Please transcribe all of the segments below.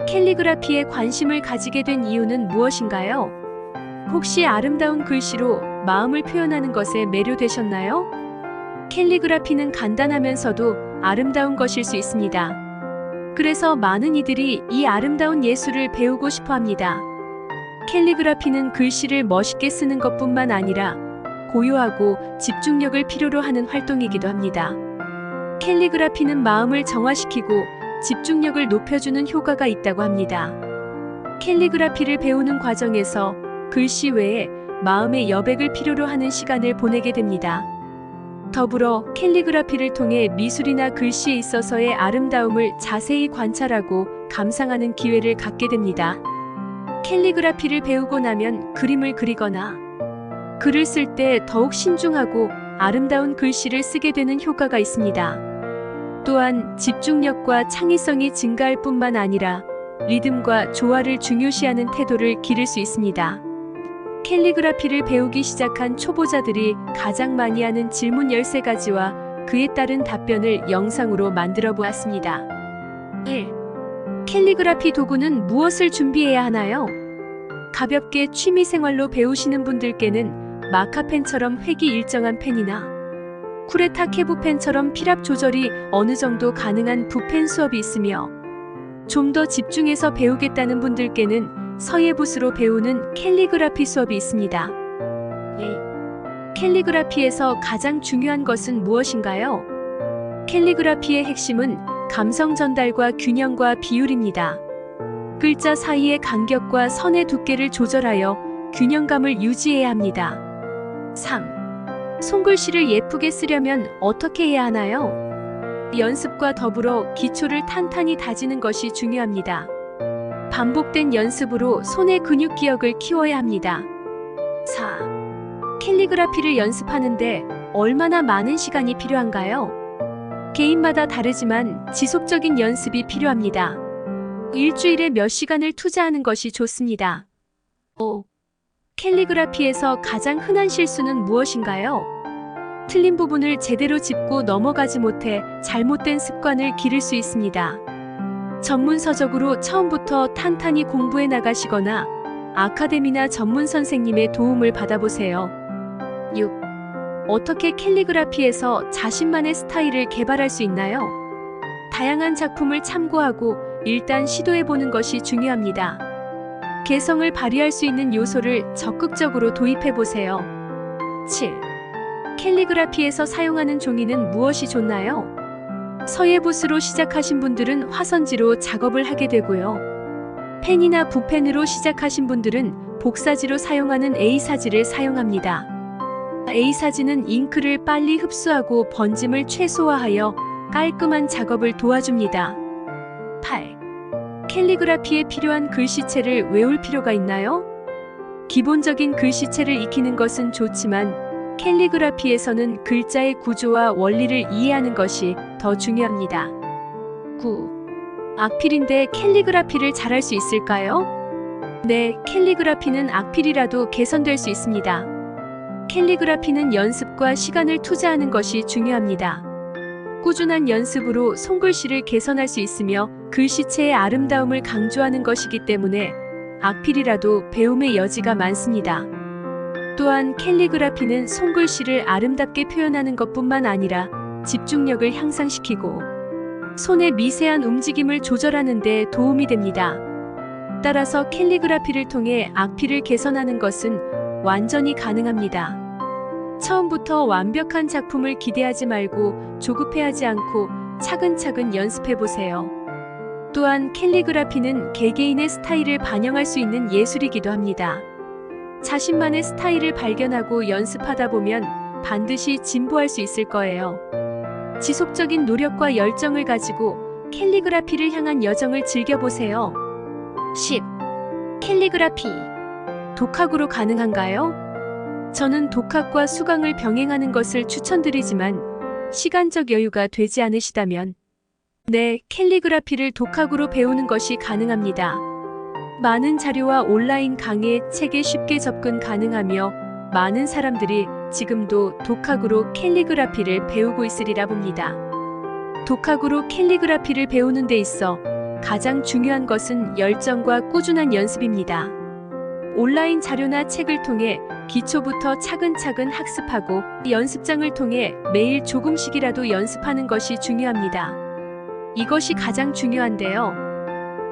캘리그라피에 관심을 가지게 된 이유는 무엇인가요? 혹시 아름다운 글씨로 마음을 표현하는 것에 매료되셨나요? 캘리그라피는 간단하면서도 아름다운 것일 수 있습니다. 그래서 많은 이들이 이 아름다운 예술을 배우고 싶어 합니다. 캘리그라피는 글씨를 멋있게 쓰는 것뿐만 아니라 고요하고 집중력을 필요로 하는 활동이기도 합니다. 캘리그라피는 마음을 정화시키고 집중력을 높여주는 효과가 있다고 합니다. 캘리그라피를 배우는 과정에서 글씨 외에 마음의 여백을 필요로 하는 시간을 보내게 됩니다. 더불어 캘리그라피를 통해 미술이나 글씨에 있어서의 아름다움을 자세히 관찰하고 감상하는 기회를 갖게 됩니다. 캘리그라피를 배우고 나면 그림을 그리거나 글을 쓸 때 더욱 신중하고 아름다운 글씨를 쓰게 되는 효과가 있습니다. 또한 집중력과 창의성이 증가할 뿐만 아니라 리듬과 조화를 중요시하는 태도를 기를 수 있습니다. 캘리그라피를 배우기 시작한 초보자들이 가장 많이 하는 질문 13가지와 그에 따른 답변을 영상으로 만들어 보았습니다. 1. 캘리그라피 도구는 무엇을 준비해야 하나요? 가볍게 취미생활로 배우시는 분들께는 마카펜처럼 획이 일정한 펜이나 쿠레타 캐브펜처럼 필압 조절이 어느 정도 가능한 붓펜 수업이 있으며 좀 더 집중해서 배우겠다는 분들께는 서예붓으로 배우는 캘리그라피 수업이 있습니다. 캘리그라피에서 가장 중요한 것은 무엇인가요? 캘리그라피의 핵심은 감성 전달과 균형과 비율입니다. 글자 사이의 간격과 선의 두께를 조절하여 균형감을 유지해야 합니다. 3. 손글씨를 예쁘게 쓰려면 어떻게 해야 하나요? 연습과 더불어 기초를 탄탄히 다지는 것이 중요합니다. 반복된 연습으로 손의 근육 기억을 키워야 합니다. 4. 캘리그라피를 연습하는데 얼마나 많은 시간이 필요한가요? 개인마다 다르지만 지속적인 연습이 필요합니다. 일주일에 몇 시간을 투자하는 것이 좋습니다. 5. 캘리그라피에서 가장 흔한 실수는 무엇인가요? 틀린 부분을 제대로 짚고 넘어가지 못해 잘못된 습관을 기를 수 있습니다. 전문서적으로 처음부터 탄탄히 공부해 나가시거나 아카데미나 전문 선생님의 도움을 받아보세요. 6. 어떻게 캘리그라피에서 자신만의 스타일을 개발할 수 있나요? 다양한 작품을 참고하고 일단 시도해보는 것이 중요합니다. 개성을 발휘할 수 있는 요소를 적극적으로 도입해보세요. 7. 캘리그라피에서 사용하는 종이는 무엇이 좋나요? 서예붓으로 시작하신 분들은 화선지로 작업을 하게 되고요. 펜이나 붓펜으로 시작하신 분들은 복사지로 사용하는 A사지를 사용합니다. A사지는 잉크를 빨리 흡수하고 번짐을 최소화하여 깔끔한 작업을 도와줍니다. 8. 캘리그라피에 필요한 글씨체를 외울 필요가 있나요? 기본적인 글씨체를 익히는 것은 좋지만 캘리그라피에서는 글자의 구조와 원리를 이해하는 것이 더 중요합니다. 9. 악필인데 캘리그라피를 잘할 수 있을까요? 네, 캘리그라피는 악필이라도 개선될 수 있습니다. 캘리그라피는 연습과 시간을 투자하는 것이 중요합니다. 꾸준한 연습으로 손글씨를 개선할 수 있으며 글씨체의 아름다움을 강조하는 것이기 때문에 악필이라도 배움의 여지가 많습니다. 또한 캘리그라피는 손글씨를 아름답게 표현하는 것뿐만 아니라 집중력을 향상시키고 손의 미세한 움직임을 조절하는 데 도움이 됩니다. 따라서 캘리그라피를 통해 악필을 개선하는 것은 완전히 가능합니다. 처음부터 완벽한 작품을 기대하지 말고 조급해하지 않고 차근차근 연습해보세요. 또한 캘리그라피는 개개인의 스타일을 반영할 수 있는 예술이기도 합니다. 자신만의 스타일을 발견하고 연습하다 보면 반드시 진보할 수 있을 거예요. 지속적인 노력과 열정을 가지고 캘리그라피를 향한 여정을 즐겨보세요. 10. 캘리그라피. 독학으로 가능한가요? 저는 독학과 수강을 병행하는 것을 추천드리지만 시간적 여유가 되지 않으시다면 네, 캘리그라피를 독학으로 배우는 것이 가능합니다. 많은 자료와 온라인 강의, 책에 쉽게 접근 가능하며 많은 사람들이 지금도 독학으로 캘리그라피를 배우고 있으리라 봅니다. 독학으로 캘리그라피를 배우는 데 있어 가장 중요한 것은 열정과 꾸준한 연습입니다. 온라인 자료나 책을 통해 기초부터 차근차근 학습하고 연습장을 통해 매일 조금씩이라도 연습하는 것이 중요합니다. 이것이 가장 중요한데요.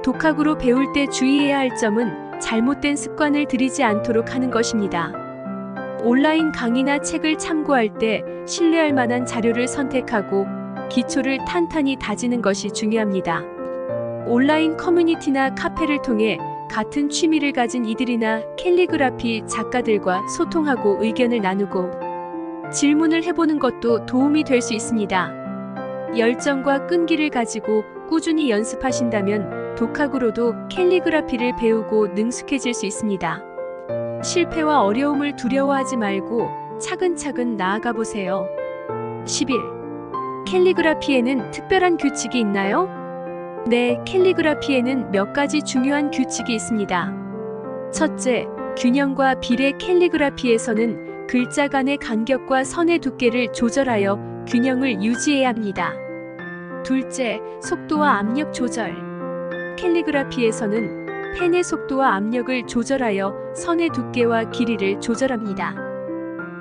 독학으로 배울 때 주의해야 할 점은 잘못된 습관을 들이지 않도록 하는 것입니다. 온라인 강의나 책을 참고할 때 신뢰할 만한 자료를 선택하고 기초를 탄탄히 다지는 것이 중요합니다. 온라인 커뮤니티나 카페를 통해 같은 취미를 가진 이들이나 캘리그라피 작가들과 소통하고 의견을 나누고 질문을 해보는 것도 도움이 될 수 있습니다. 열정과 끈기를 가지고 꾸준히 연습하신다면 독학으로도 캘리그라피를 배우고 능숙해질 수 있습니다. 실패와 어려움을 두려워하지 말고 차근차근 나아가 보세요. 11. 캘리그라피에는 특별한 규칙이 있나요? 네, 캘리그라피에는 몇 가지 중요한 규칙이 있습니다. 첫째, 균형과 비례. 캘리그라피에서는 글자 간의 간격과 선의 두께를 조절하여 균형을 유지해야 합니다. 둘째, 속도와 압력 조절. 캘리그라피에서는 펜의 속도와 압력을 조절하여 선의 두께와 길이를 조절합니다.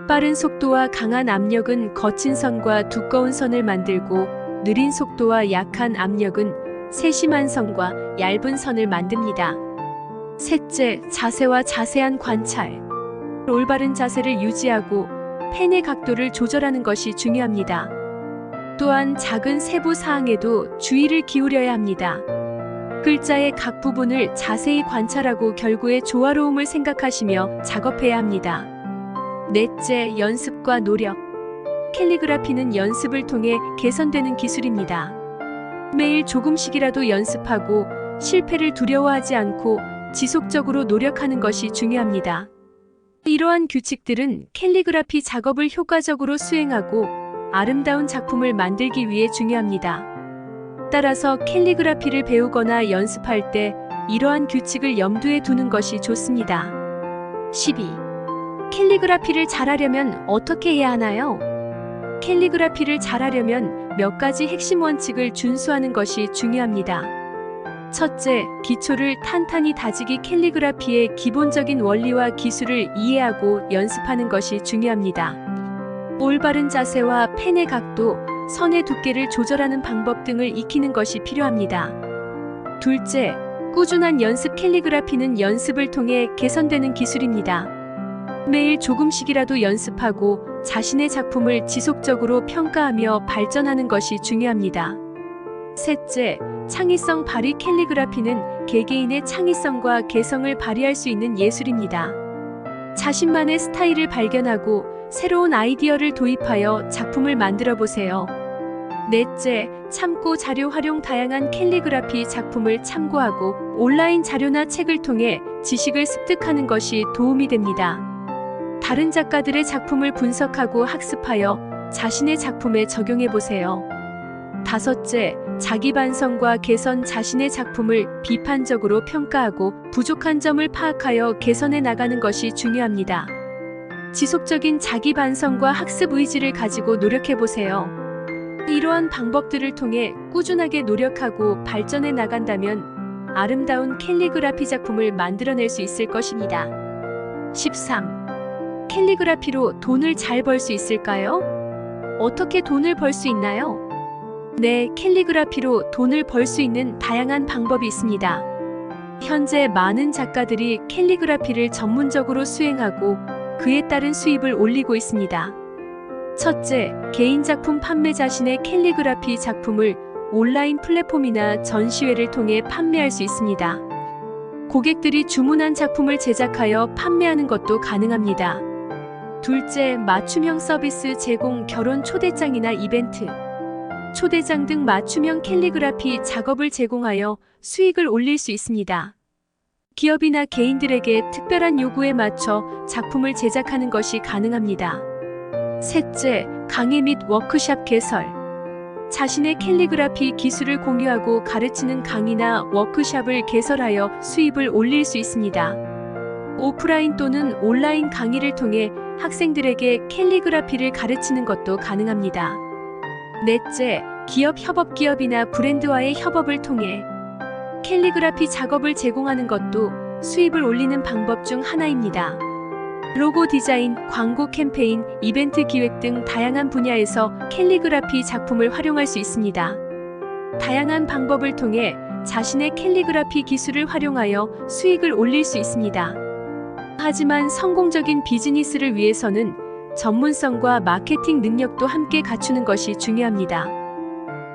빠른 속도와 강한 압력은 거친 선과 두꺼운 선을 만들고, 느린 속도와 약한 압력은 세심한 선과 얇은 선을 만듭니다. 셋째, 자세와 자세한 관찰. 올바른 자세를 유지하고 펜의 각도를 조절하는 것이 중요합니다. 또한 작은 세부 사항에도 주의를 기울여야 합니다. 글자의 각 부분을 자세히 관찰하고 결구의 조화로움을 생각하시며 작업해야 합니다. 넷째, 연습과 노력. 캘리그라피는 연습을 통해 개선되는 기술입니다. 매일 조금씩이라도 연습하고 실패를 두려워하지 않고 지속적으로 노력하는 것이 중요합니다. 이러한 규칙들은 캘리그라피 작업을 효과적으로 수행하고 아름다운 작품을 만들기 위해 중요합니다. 따라서 캘리그라피를 배우거나 연습할 때 이러한 규칙을 염두에 두는 것이 좋습니다. 12. 캘리그라피를 잘하려면 어떻게 해야 하나요? 캘리그라피를 잘하려면 몇 가지 핵심 원칙을 준수하는 것이 중요합니다. 첫째, 기초를 탄탄히 다지기. 캘리그라피의 기본적인 원리와 기술을 이해하고 연습하는 것이 중요합니다. 올바른 자세와 펜의 각도, 선의 두께를 조절하는 방법 등을 익히는 것이 필요합니다. 둘째, 꾸준한 연습. 캘리그라피는 연습을 통해 개선되는 기술입니다. 매일 조금씩이라도 연습하고 자신의 작품을 지속적으로 평가하며 발전하는 것이 중요합니다. 셋째, 창의성 발휘. 캘리그라피는 개개인의 창의성과 개성을 발휘할 수 있는 예술입니다. 자신만의 스타일을 발견하고 새로운 아이디어를 도입하여 작품을 만들어 보세요. 넷째, 참고 자료 활용. 다양한 캘리그라피 작품을 참고하고 온라인 자료나 책을 통해 지식을 습득하는 것이 도움이 됩니다. 다른 작가들의 작품을 분석하고 학습하여 자신의 작품에 적용해 보세요. 다섯째, 자기 반성과 개선. 자신의 작품을 비판적으로 평가하고 부족한 점을 파악하여 개선해 나가는 것이 중요합니다. 지속적인 자기 반성과 학습 의지를 가지고 노력해 보세요. 이러한 방법들을 통해 꾸준하게 노력하고 발전해 나간다면 아름다운 캘리그라피 작품을 만들어낼 수 있을 것입니다. 13. 캘리그라피로 돈을 잘 벌 수 있을까요? 어떻게 돈을 벌 수 있나요? 네, 캘리그라피로 돈을 벌 수 있는 다양한 방법이 있습니다. 현재 많은 작가들이 캘리그라피를 전문적으로 수행하고 그에 따른 수입을 올리고 있습니다. 첫째, 개인 작품 판매. 자신의 캘리그라피 작품을 온라인 플랫폼이나 전시회를 통해 판매할 수 있습니다. 고객들이 주문한 작품을 제작하여 판매하는 것도 가능합니다. 둘째, 맞춤형 서비스 제공. 결혼 초대장이나 이벤트, 초대장 등 맞춤형 캘리그라피 작업을 제공하여 수익을 올릴 수 있습니다. 기업이나 개인들에게 특별한 요구에 맞춰 작품을 제작하는 것이 가능합니다. 셋째, 강의 및 워크숍 개설. 자신의 캘리그라피 기술을 공유하고 가르치는 강의나 워크숍을 개설하여 수입을 올릴 수 있습니다. 오프라인 또는 온라인 강의를 통해 학생들에게 캘리그라피를 가르치는 것도 가능합니다. 넷째, 기업 협업. 기업이나 브랜드와의 협업을 통해 캘리그라피 작업을 제공하는 것도 수입을 올리는 방법 중 하나입니다. 로고 디자인, 광고 캠페인, 이벤트 기획 등 다양한 분야에서 캘리그라피 작품을 활용할 수 있습니다. 다양한 방법을 통해 자신의 캘리그라피 기술을 활용하여 수익을 올릴 수 있습니다. 하지만 성공적인 비즈니스를 위해서는 전문성과 마케팅 능력도 함께 갖추는 것이 중요합니다.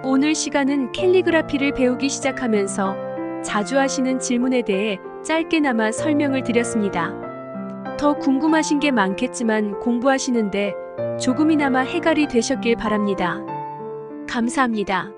오늘 시간은 캘리그라피를 배우기 시작하면서 자주 하시는 질문에 대해 짧게나마 설명을 드렸습니다. 더 궁금하신 게 많겠지만 공부하시는데 조금이나마 해결이 되셨길 바랍니다. 감사합니다.